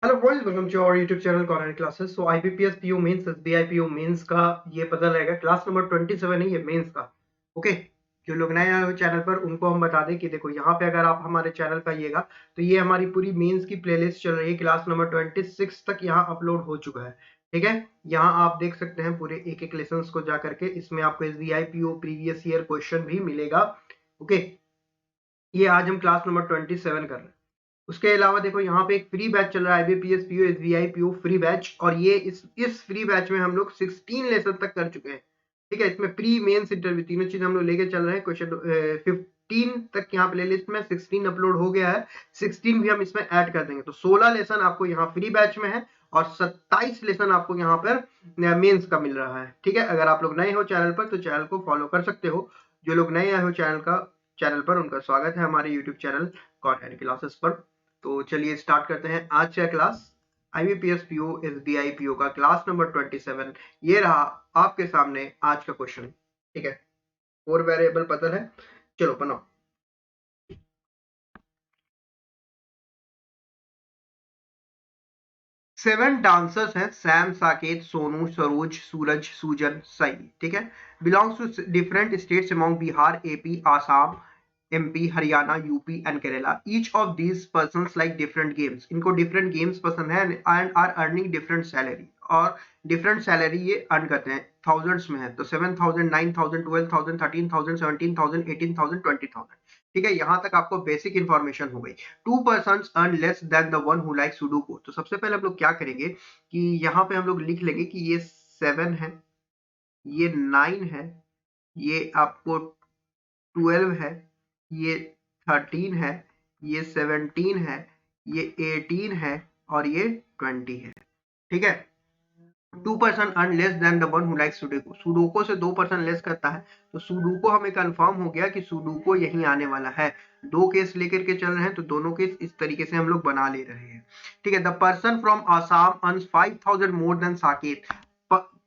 Hello boys, welcome to our YouTube channel online classes. So IBPS PO mains SBI PO mains का ये पता रहेगा। Class number 27 है ये मेंस का। ओके, जो लोग नए आए हो चैनल पर उनको हम बता दें कि देखो यहाँ पे अगर आप हमारे चैनल पर आइएगा तो ये हमारी पूरी मेंस की प्लेलिस्ट चल रही है। क्लास नंबर 26 तक यहाँ अपलोड हो चुका है। ठीक है, यहाँ आप देख सकते हैं पूरे एक एक लेसन को जा करके। इसमें आपको SBI PO previous year question भी मिलेगा। ओके, ये आज हम क्लास नंबर 27 कर रहे हैं। उसके अलावा देखो यहाँ पे एक फ्री बैच चल रहा है, IBPS PO SBI PO free batch. और ये इस फ्री बैच में हम लोग 16 लेसन तक कर चुके हैं। ठीक है, इसमें प्री मेंस इंटरव्यू तीनों चीज हम लोग लेके चल रहे हैं। क्वेश्चन 15 तक यहाँ प्ले लिस्ट में 16 अपलोड हो गया है। 16 भी हम इसमें ऐड कर देंगे तो 16 लेसन आपको यहाँ फ्री बैच में है और 27 लेसन आपको यहाँ पर मेंस का मिल रहा है। ठीक है, अगर आप लोग नए हो चैनल पर तो चैनल को फॉलो कर सकते हो। जो लोग नए आए हो चैनल पर उनका स्वागत है हमारे यूट्यूब चैनल कॉन्टेंट क्लासेस पर। तो चलिए स्टार्ट करते हैं आज का class. IBPS PO SBI PO का क्लास नंबर 27 ये रहा आपके सामने आज का क्वेश्चन। ठीक है, 4 वेरिएबल पता है, चलो बनाओ। 7 डांसर्स हैं, सैम, साकेत, सोनू, सरोज, सूरज, सूजन, सई। ठीक है, belongs to different states among Bihar, AP, Assam, MP, Haryana, UP and Kerala. Each of these persons like different games. इनको डिफरेंट गेम्स पसंद है and are earning different salary. और डिफरेंट सैलरी ये अर्न करते हैं, थाउजेंड्स में है तो 7,000, 9,000, 12,000, 13,000, 17,000, 18,000, 20,000। ठीक है, यहां तक आपको बेसिक इंफॉर्मेशन हो गई। 2 persons earn less than the one who like sudoku. तो सबसे पहले हम लोग क्या करेंगे कि यहाँ पे हम लोग लिख लेंगे कि ये 7 है, ये 9 है, ये आपको 12 है, ये 13 है, ये 17 है, ये 18 है और ये 20 है। ठीक है, 2 person earn less than the one who like sudoku. Sudoku से 2 पर्सन लेस करता है तो सुडोको हमें कंफर्म हो गया कि सुडोको यही आने वाला है। 2 केस लेकर के चल रहे हैं तो दोनों केस इस तरीके से हम लोग बना ले रहे हैं। ठीक है, the person from Assam earns 5,000 more than Saket.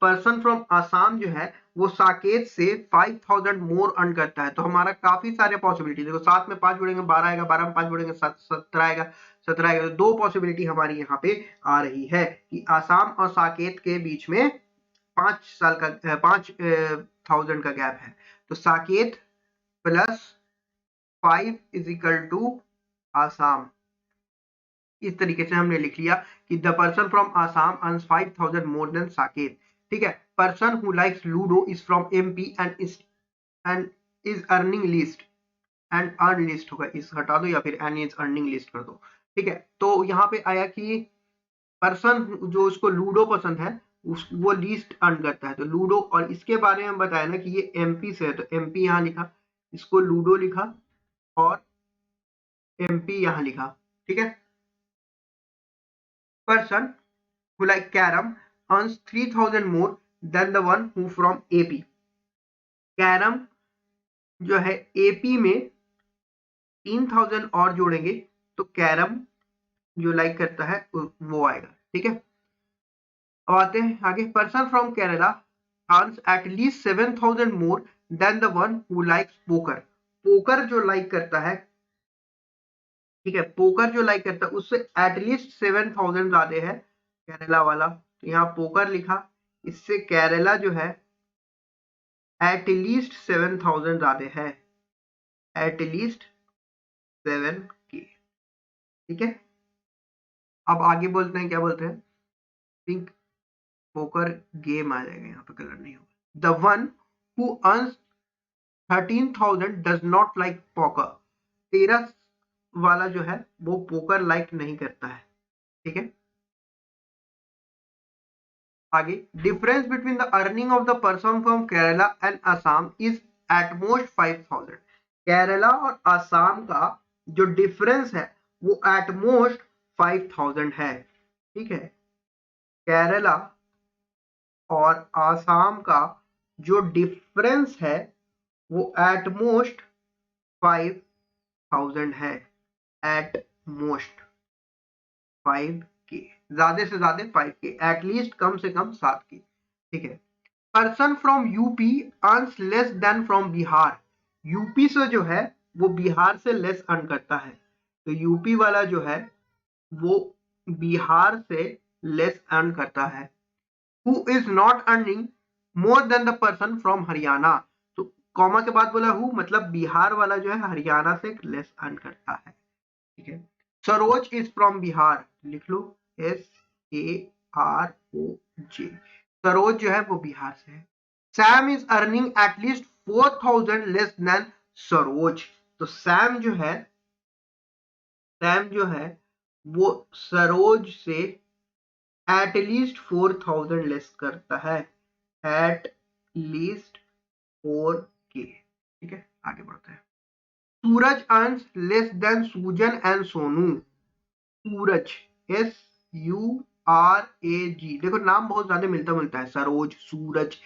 Person from Assam जो है वो साकेत से 5,000 मोर अर्न करता है। तो हमारा काफी सारे पॉसिबिलिटी, देखो 7 में 5 जोड़ेंगे 12 आएगा, 12 में 5 जोड़ेंगे 17 आएगा, 17 आएगा। तो 2 पॉसिबिलिटी हमारी यहाँ पे आ रही है कि आसाम और साकेत के बीच में 5,000 का गैप है। तो Saket plus 5 is equal to Assam. इस तरीके से हमने लिख लिया कि the person from Assam earns 5,000 more than Saket. ठीक है, person who likes ludo is from MP and is earning least. And earn least होगा, इस हटा दो या फिर एन इज अर्निंग लिस्ट कर दो। ठीक है, तो यहाँ पे आया कि पर्सन जो उसको लूडो पसंद है वो लिस्ट अर्न करता है। तो लूडो, और इसके बारे में बताया ना कि ये एमपी से है तो एमपी यहाँ लिखा, इसको लूडो लिखा और एमपी यहाँ लिखा। ठीक है, person who like carom earns 3,000 more than the one who from AP। Carrom जो है एपी में 3,000 और जोड़ेंगे तो कैरम जो लाइक करता है वो आएगा। ठीक है, अब आते हैं आगे। Person from Kerala earns at least 7,000 more than the one who likes poker. Poker जो लाइक करता है, ठीक है, पोकर जो लाइक करता है उससे एटलीस्ट 7,000 ज्यादा है केरला वाला, तो यहाँ पोकर लिखा। इससे केरला जो है एटलीस्ट 7,000 ज्यादा है, एटलीस्ट 7K। ठीक है, अब आगे बोलते हैं, क्या बोलते हैं, थिंक पोकर गेम आ जाएगा, यहाँ पे कलर नहीं होगा। The one who earns 13,000 does not like poker. 13 वाला जो है वो पोकर लाइक नहीं करता है। ठीक है, आगे। Difference between the earning of the person from Kerala and Assam is at most 5,000। Kerala और असम का जो डिफरेंस है वो एट मोस्ट 5,000 है। ठीक है, केरला और असम का जो डिफरेंस है वो एट मोस्ट 5,000 है, एट मोस्ट 5K, ज्यादा से ज्यादा 5K, एटलीस्ट कम से कम 7K। ठीक है, person from UP earns less than from Bihar. UP से जो है वो बिहार से लेस अर्न करता है। तो यूपी वाला जो है वो बिहार से लेस अर्न करता है, who is not earning more than the person from Haryana. तो कॉमा के बाद बोला हु, मतलब बिहार वाला जो है हरियाणा से लेस अर्न करता है, ठीक है। सरोज इज फ्रॉम बिहार, लिख लो SAROJ, सरोज जो है वो बिहार से है। Sam is earning at least 4000 less than Saroj. तो सैम जो है वो सरोज से एटलीस्ट 4000 लेस करता है, एट लीस्ट 4K, ठीक है। आगे बढ़ते हैं। सूरज अर्न्स लेस देन सूजन एंड सोनू। सूरज, SURAG, देखो नाम बहुत ज्यादा मिलता है, सरोज, सूरज,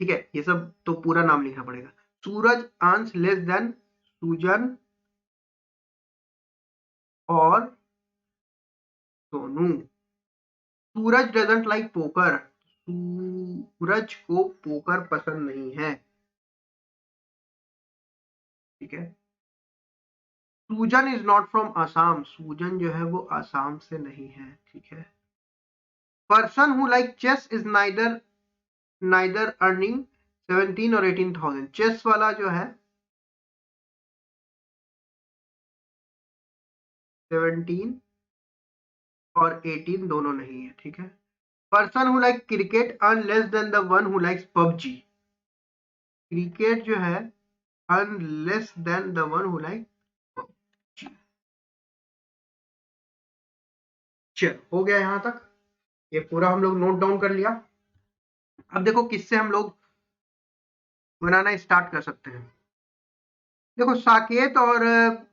ठीक है, ये सब तो पूरा नाम लिखना पड़ेगा। सूरज अर्न्स लेस देन सूजन और सोनू। सूरज डजंट लाइक पोकर, सूरज को पोकर पसंद नहीं है, ठीक है। सूजन इज नॉट फ्रॉम असम, सूजन जो है वो असम से नहीं है, ठीक है। Person who like chess is neither earning 17 और 18,000, चेस वाला जो है 17 और 18 दोनों नहीं है, ठीक है। Person who like cricket earn less than the one who likes PUBG, cricket जो है earn less than the one who like PUBG. चल हो गया यहां तक, ये पूरा हम लोग नोट डाउन कर लिया। अब देखो किससे हम लोग बनाना स्टार्ट कर सकते हैं। देखो साकेत और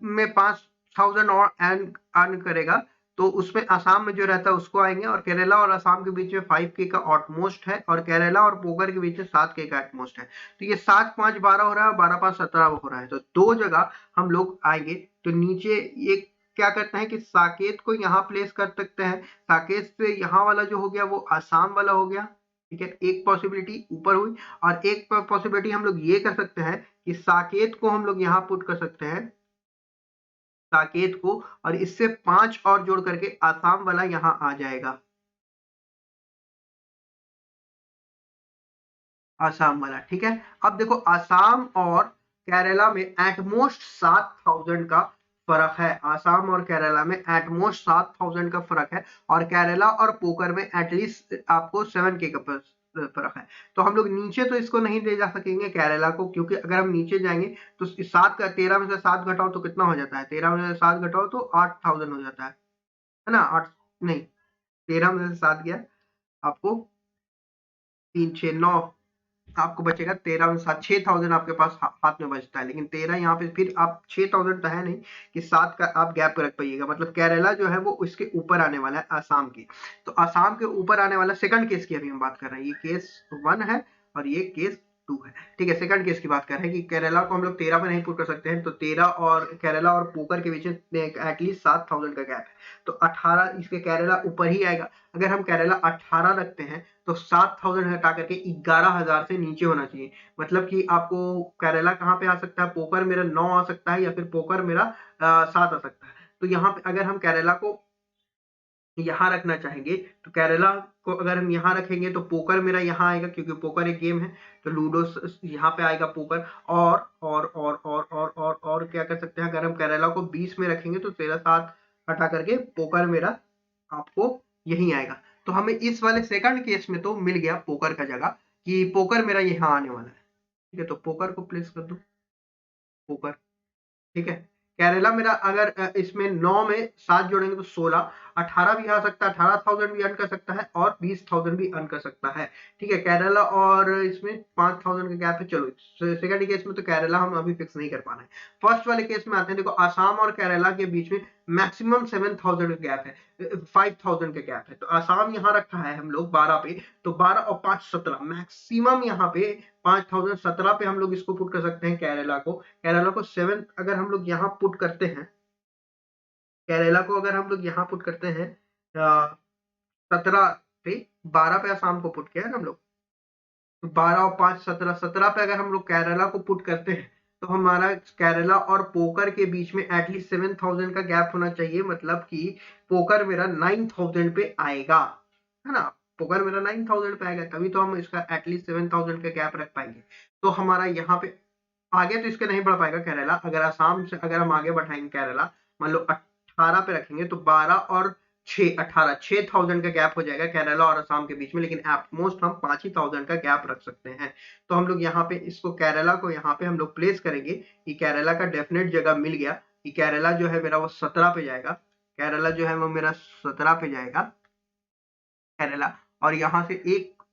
में 5000 और अर्न करेगा, तो उसमें आसाम में जो रहता है उसको आएंगे, और केरला और आसाम के बीच में 5K का ऑटमोस्ट है, और केरला और पोकर के बीच में 7K का एटमोस्ट है। तो ये 7 5 12 हो रहा है, और 12 5 17 हो रहा है, तो दो जगह हम लोग आएंगे। तो नीचे ये क्या करते हैं कि साकेत को यहाँ प्लेस कर सकते हैं, साकेत से यहाँ वाला जो हो गया वो आसाम वाला हो गया, ठीक है, एक पॉसिबिलिटी ऊपर हुई। और एक पॉसिबिलिटी हम लोग ये कर सकते हैं कि साकेत को हम लोग यहाँ पुट कर सकते हैं, साकेत को, और इससे 5 और जोड़ करके आसाम वाला यहाँ आ जाएगा, आसाम वाला, ठीक है। अब देखो आसाम और केरला में एटमोस्ट 7000 का फर्क है, आसाम और केरला में एटमोस्ट 7000 का फर्क है, और केरला और पोकर में एटलीस्ट आपको 7K का फर्क है। तो हम लोग नीचे तो इसको नहीं ले जा सकेंगे केरला को, क्योंकि अगर हम नीचे जाएंगे तो 7 का 13 में से 7 घटाओ तो कितना हो जाता है, 13 में से 7 घटाओ तो 8000 हो जाता है ना, 8 नहीं, 13 में से 7 गया आपको 3 6 9, आपको बचेगा 13 में 7, 6000 आपके पास हाथ में बचता है। लेकिन 13 यहाँ पे फिर आप 6000 तो है नहीं कि 7 का आप गैप रख पाइएगा, मतलब केरला जो है वो उसके ऊपर आने वाला है आसाम की। तो आसाम के ऊपर आने वाला सेकंड केस की अभी हम बात कर रहे हैं, ये केस 1 है और ये केस 2 है, ठीक है। सेकंड केस की बात कर रहे हैं कि केरला को हम लोग 13 पे नहीं पुट कर सकते हैं, तो 13 और केरला और पोकर के बीच में एटलीस्ट 7000 का गैप है, तो 18 इसके केरला ऊपर ही आएगा। अगर हम केरला 18 रखते हैं तो 7000 हटा करके 11000 से नीचे होना चाहिए, मतलब कि आपको केरला कहाँ पे आ सकता है, पोकर मेरा 9 आ सकता है, या फिर पोकर मेरा 7 आ सकता है। तो यहाँ पे अगर हम केरला को यहाँ रखना चाहेंगे, तो केरला को अगर हम यहाँ रखेंगे तो पोकर मेरा यहाँ आएगा, क्योंकि पोकर एक गेम है, तो लूडो यहाँ पे आएगा पोकर। और क्या कर सकते हैं, अगर हम केरला को 20 में रखेंगे तो 13 7 हटा करके पोकर मेरा आपको यही आएगा। तो हमें इस वाले सेकंड केस में तो मिल गया पोकर का जगह, कि पोकर मेरा यहाँ आने वाला है, ठीक है। तो पोकर को प्लेस कर दो, पोकर, ठीक है। केरला मेरा अगर इसमें 9 में 7 जोड़ेंगे तो 16, 18 भी आ सकता है, 18,000 भी अर्न कर सकता है, और 20,000 भी अर्न कर सकता है, ठीक है। केरला और इसमें 5,000 का गैप है। चलो सेकंड केस में तो केरला हम अभी फिक्स नहीं कर पा रहे हैं। फर्स्ट वाले केस में आते हैं, देखो आसाम और केरला के बीच में मैक्सिमम 7,000 का गैप है, 5,000 का गैप है। तो आसाम यहाँ रखा है हम लोग 12 पे, तो 12 और 5 17, मैक्सिमम यहाँ पे 5,000 17 पे हम लोग इसको पुट कर सकते हैं केरला को। केरला को 7 अगर हम लोग यहाँ पुट करते हैं, केरला को अगर हम लोग यहाँ पुट करते हैं 17 पे, 12 पे आसाम को पुट किया है ना हम लोग, तो 12 और 5 17, 17 पे अगर हम लोग केरला को पुट करते हैं तो हमारा केरला और पोकर के बीच में एटलीस्ट 7,000 का गैप होना चाहिए, मतलब कि पोकर मेरा 9,000 पे आएगा, है ना। पोकर मेरा 9,000 पे आएगा, तभी तो हम इसका एटलीस्ट 7,000 का गैप रख पाएंगे। तो हमारा यहाँ पे आगे तो इसके नहीं बढ़ पाएगा केरला। अगर आसाम से अगर हम आगे बढ़ाएंगे केरला, मान लो 18 पे रखेंगे तो 12 और 6 18 6,000 का गैप हो जाएगा केरला और असम के बीच में, लेकिन एटमोस्ट हम 5,000 का गैप रख सकते हैं। तो हम लोग यहाँ पे इसको केरला को यहाँ पे हम लोग प्लेस करेंगे कि केरला का डेफिनेट जगह मिल गया कि केरला जो है मेरा वो 17 पे जाएगा। केरला जो है वो मेरा 17 पे जाएगा केरला, और यहाँ से एक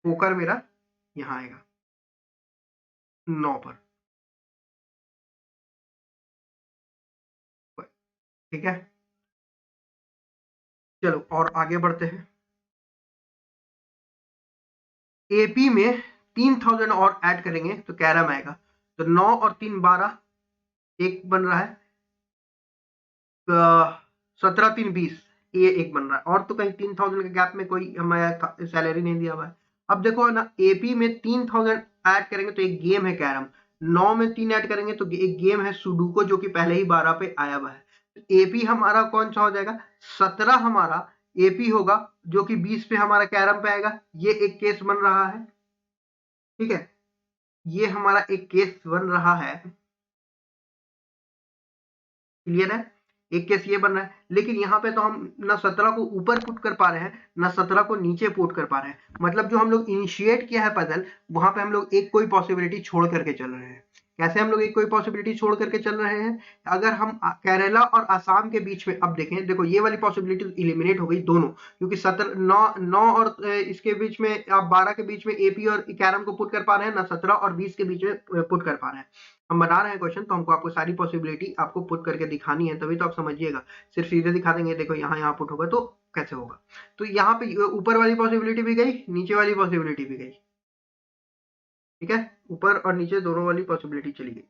पोकर मेरा यहाँ आएगा 9 पर। ठीक है, चलो और आगे बढ़ते हैं। एपी में 3,000 और ऐड करेंगे तो कैरम आएगा, तो 9 और 3 12, एक बन रहा है 17 3 20, ये एक बन रहा है। और तो कहीं 3,000 के गैप में कोई हमारा सैलरी नहीं दिया हुआ है। अब देखो ना, एपी में 3,000 ऐड करेंगे तो एक गेम है कैरम, 9 में 3 ऐड करेंगे तो एक गेम है सुडोकू जो कि पहले ही 12 पे आया हुआ है। एपी हमारा कौन सा हो जाएगा, 17 हमारा एपी होगा जो कि 20 पे हमारा कैरम पे आएगा। ये एक केस बन रहा है, ठीक है, ये हमारा एक केस बन रहा है, क्लियर है। एक केस ये बन रहा है, लेकिन यहाँ पे तो हम ना 17 को ऊपर पुट कर पा रहे हैं ना 17 को नीचे पुट कर पा रहे हैं। मतलब जो हम लोग इनिशिएट किया है पजल, वहां पे हम लोग एक कोई पॉसिबिलिटी छोड़ करके चल रहे हैं। कैसे हम लोग एक कोई पॉसिबिलिटी छोड़ करके चल रहे हैं, अगर हम केरला और आसाम के बीच में, अब देखें, देखो ये वाली पॉसिबिलिटी इलिमिनेट हो गई दोनों, क्योंकि 17 9 और इसके बीच में आप 12 के बीच में एपी और कैरम को पुट कर पा रहे हैं, ना 17 और 20 के बीच में पुट कर पा रहे हैं। हम बना रहे हैं क्वेश्चन, तो हमको आपको सारी पॉसिबिलिटी आपको पुट करके दिखानी है, तभी तो आप समझिएगा। सिर्फ सीधे दिखा देंगे देखो यहाँ पुट होगा तो कैसे होगा। तो यहाँ पे ऊपर वाली पॉसिबिलिटी भी गई, नीचे वाली पॉसिबिलिटी भी गई, ठीक है, ऊपर और नीचे दोनों वाली पॉसिबिलिटी चली गई।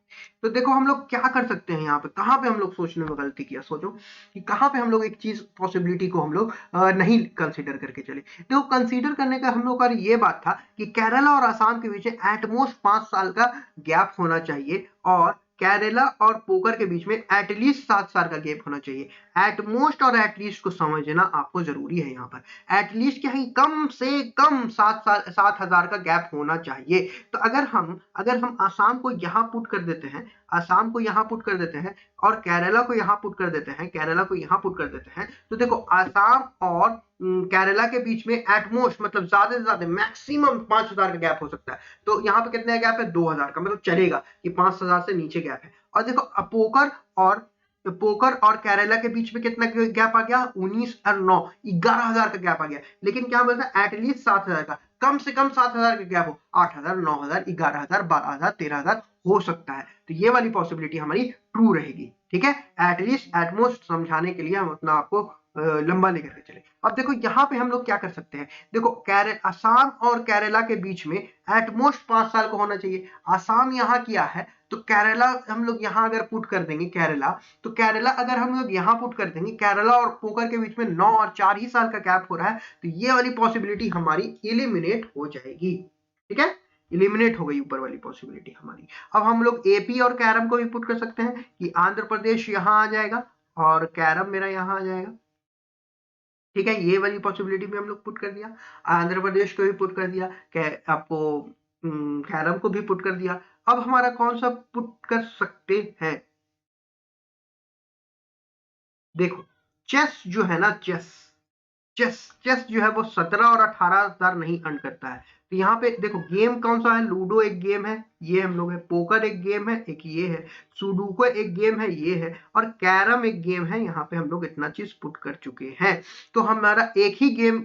तो देखो हम लोग क्या कर सकते हैं यहाँ पे, कहाँ पे हम लोग सोचने में गलती किया, सोचो कि कहाँ पे हम लोग एक चीज पॉसिबिलिटी को हम लोग नहीं कंसीडर करके चले। देखो कंसीडर करने का हम लोग का ये बात था कि केरला और आसाम के बीच एटमोस्ट 5 साल का गैप होना चाहिए, और केरला और पोकर के बीच में एटलीस्ट 7 साल का गैप होना चाहिए। एटमोस्ट और एटलीस्ट को समझना आपको जरूरी है। यहाँ पर एटलीस्ट क्या है, कम से कम 7,000 का गैप होना चाहिए। तो अगर हम आसाम को यहाँ पुट कर देते हैं, आसाम को यहाँ पुट कर देते हैं और केरला को यहाँ पुट कर देते हैं, केरला को यहाँ पुट कर देते हैं, तो देखो आसाम और केरला के बीच में एटमोस्ट मतलब ज्यादा से ज्यादा मैक्सिमम 5,000 का गैप हो सकता है। तो यहाँ पे कितने गैप है, 2,000 का, मतलब चलेगा कि 5,000 से नीचे गैप है। और देखो पोकर और केरला के बीच में कितना गैप आ गया, 19 और 9 11,000 का गैप आ गया। लेकिन क्या बोलता है, एटलीस्ट 7,000 का, कम से कम 7,000 का गैप हो, 8,000 9,000 11,000 12,000 13,000 हो सकता है। तो ये वाली पॉसिबिलिटी हमारी ट्रू रहेगी, ठीक है। एटलीस्ट एटमोस्ट समझाने के लिए हम अपना आपको लंबा लेकर के चले। अब देखो यहाँ पे हम लोग क्या कर सकते हैं, देखो आसाम और केरला के बीच में एटमोस्ट 5 साल का होना चाहिए। आसाम यहाँ किया है, तो केरला हम लोग यहाँ अगर पुट कर देंगे केरला, तो केरला अगर हम लोग यहाँ पुट कर देंगे, केरला और पोकर के बीच में 9 और 4 ही साल का गैप हो रहा है, तो ये वाली पॉसिबिलिटी हमारी एलिमिनेट हो जाएगी, ठीक है, एलिमिनेट हो गई ऊपर वाली पॉसिबिलिटी हमारी। अब हम लोग एपी और कैरम को भी पुट कर सकते हैं कि आंध्र प्रदेश यहाँ आ जाएगा और कैरम मेरा यहाँ आ जाएगा, ठीक है। ये वाली पॉसिबिलिटी भी हम लोग पुट कर दिया, आंध्र प्रदेश को भी पुट कर दिया, आपको कैरम को भी पुट कर दिया। अब हमारा कौन सा पुट कर सकते हैं, देखो चेस जो है ना, चेस चेस चेस जो है वो 17 और 18,000 नहीं अर्न करता है। तो यहाँ पे देखो गेम कौन सा है, लूडो एक गेम है, ये हम लोग है, पोकर एक गेम है, एक ये है, सुडोकू एक गेम है, ये है, और कैरम एक गेम है। यहाँ पे हम लोग इतना चीज पुट कर चुके हैं। तो हमारा एक ही गेम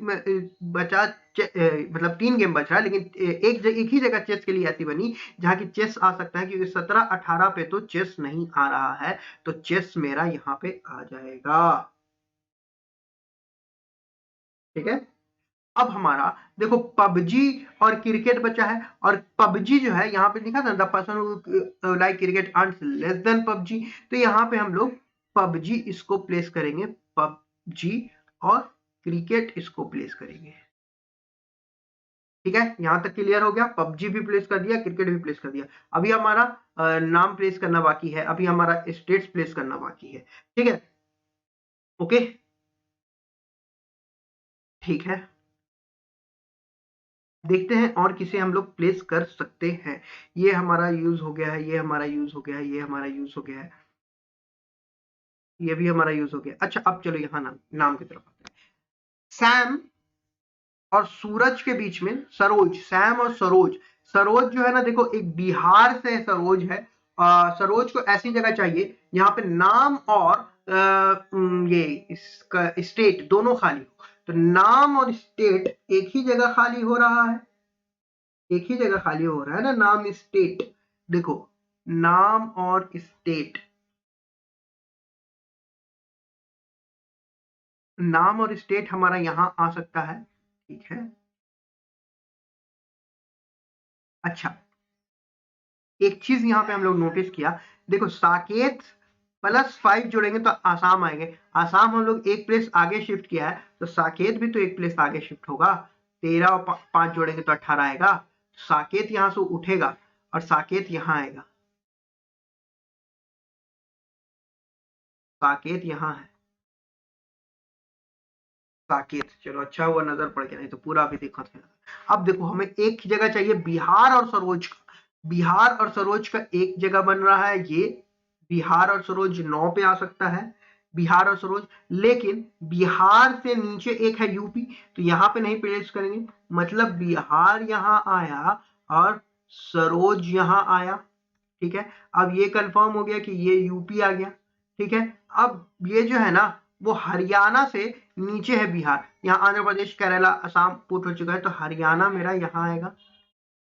बचा, मतलब 3 गेम बचा, लेकिन एक ही जगह चेस के लिए ऐसी बनी जहाँ की चेस आ सकता है, क्योंकि 17-18 पे तो चेस नहीं आ रहा है, तो चेस मेरा यहाँ पे आ जाएगा, ठीक है। अब हमारा देखो पबजी और क्रिकेट बचा है, और पबजी जो है यहाँ पे लिखा था the person like cricket earns less than PUBG, तो यहाँ पे हम लोग पबजी इसको प्लेस करेंगे, पबजी और क्रिकेट इसको प्लेस करेंगे। ठीक है, यहां तक क्लियर हो गया। पबजी भी प्लेस कर दिया, क्रिकेट भी प्लेस कर दिया। अभी हमारा नाम प्लेस करना बाकी है, अभी हमारा स्टेट्स प्लेस करना बाकी है। ठीक है, ओके, ठीक है, देखते हैं और किसे हम लोग प्लेस कर सकते हैं। ये हमारा यूज हो गया है, ये हमारा यूज हो गया है, ये हमारा यूज हो गया है, ये भी हमारा यूज हो गया। अच्छा, अब चलो यहाँ नाम की तरफ आते हैं। सैम और सूरज के बीच में सरोज, सैम और सरोज। सरोज जो है ना, देखो एक बिहार से सरोज है। सरोज को ऐसी जगह चाहिए यहाँ पे नाम और ये इसका स्टेट दोनों खाली हो। तो नाम और स्टेट एक ही जगह खाली हो रहा है, एक ही जगह खाली हो रहा है ना, नाम स्टेट। देखो, नाम और स्टेट, नाम और स्टेट हमारा यहां आ सकता है। ठीक है, अच्छा, एक चीज यहाँ पे हम लोग नोटिस किया, देखो साकेत +5 जोड़ेंगे तो आसाम आएंगे। आसाम हम लोग एक प्लेस आगे शिफ्ट किया है, तो साकेत भी तो एक प्लेस आगे शिफ्ट होगा। 13 और 5 जोड़ेंगे तो 18 आएगा। साकेत यहां से उठेगा और साकेत यहां आएगा। साकेत यहाँ है, साकेत। चलो अच्छा हुआ नजर पड़ गया, नहीं तो पूरा भी दिक्कत है। अब देखो, हमें एक जगह चाहिए बिहार और सरोज का। बिहार और सरोज का एक जगह बन रहा है, ये बिहार और सरोज 9 पे आ सकता है, बिहार और सरोज। लेकिन बिहार से नीचे एक है यूपी, तो यहाँ पे नहीं प्लेस करेंगे। मतलब बिहार यहाँ आया और सरोज यहाँ आया। ठीक है, अब ये कंफर्म हो गया कि ये यूपी आ गया। ठीक है, अब ये जो है ना, वो हरियाणा से नीचे है बिहार। यहाँ आंध्र प्रदेश, केरला, असम पुट हो चुका है, तो हरियाणा मेरा यहाँ आएगा,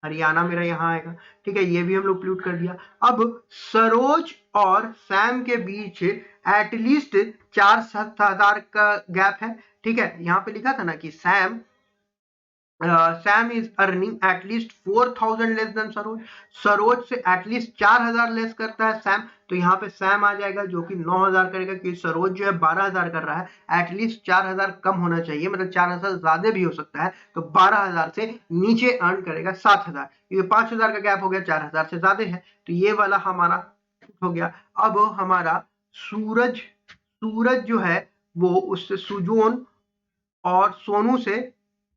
हरियाणा मेरा यहाँ आएगा। ठीक है, ये भी हम लोग प्लूट कर दिया। अब सरोज और सैम के बीच एटलीस्ट 4-7 हजार का गैप है। ठीक है, यहाँ पे लिखा था ना कि Sam is earning at least 4,000 less than Saroj. Saroj से एटलीस्ट 4,000 लेस करता है सैम, तो यहाँ पे सैम आ जाएगा जो कि 9,000 करेगा, क्योंकि सरोज जो है 12,000 कर रहा है। एटलीस्ट 4,000 कम होना चाहिए, मतलब 4,000 ज्यादा भी हो सकता है, तो 12,000 से नीचे अर्न करेगा 7,000। ये 5,000 का गैप हो गया, 4,000 से ज्यादा है, तो ये वाला हमारा हो गया। अब हमारा सूरज, सूरज जो है वो उससे सुजोन और सोनू से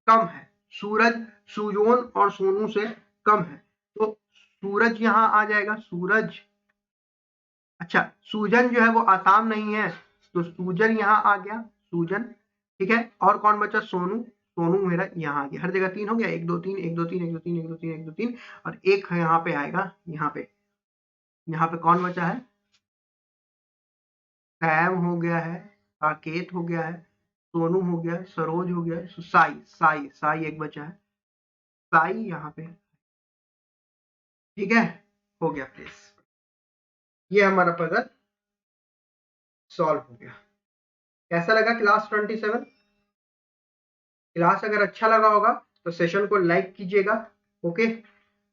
कम है। सूरज सुजोन और सोनू से कम है, तो सूरज यहां आ जाएगा, सूरज। अच्छा, सूजन जो है वो आसाम नहीं है, तो सूजन यहां आ गया, सूजन। ठीक है, और कौन बचा, सोनू। सोनू मेरा यहाँ आ गया, हर जगह 3 हो गया, 1 2 3 1 2 3 1 2 3 1 2 3 1 2 3, और एक यहाँ पे आएगा, यहाँ पे। यहाँ पे कौन बचा है, सैम हो गया है, साकेत हो गया है, सोनू हो गया, सरोज हो गया, साई, साई, साई एक बचा है, साई यहाँ पे। ठीक है, हो गया प्लीज, ये हमारा पजल सॉल्व हो गया। कैसा लगा क्लास 27? क्लास अगर अच्छा लगा होगा तो सेशन को लाइक कीजिएगा, ओके।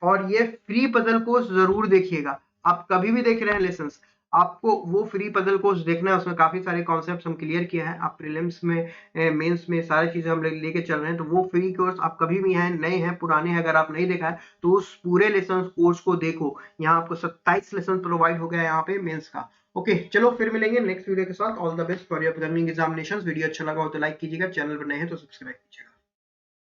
और ये फ्री पजल कोर्स जरूर देखिएगा। आप कभी भी देख रहे हैं लेसन्स, आपको वो फ्री पजल कोर्स देखना है, उसमें काफी सारे कॉन्सेप्ट्स हम क्लियर किए हैं। आप प्रीलिम्स में, मेंस में सारी चीजें हम लेके चल रहे हैं, तो वो फ्री कोर्स आप कभी भी हैं, नए हैं पुराने हैं, अगर आप नहीं देखा है तो उस पूरे लेसन कोर्स को देखो। यहाँ आपको 27 लेसन प्रोवाइड हो गया यहाँ पे मेंस का। ओके, चलो फिर मिलेंगे नेक्स्ट वीडियो के साथ। All the best for your upcoming examinations. Video अच्छा लगा हो तो लाइक कीजिएगा, चैनल पर नए हैं तो सब्सक्राइब कीजिएगा।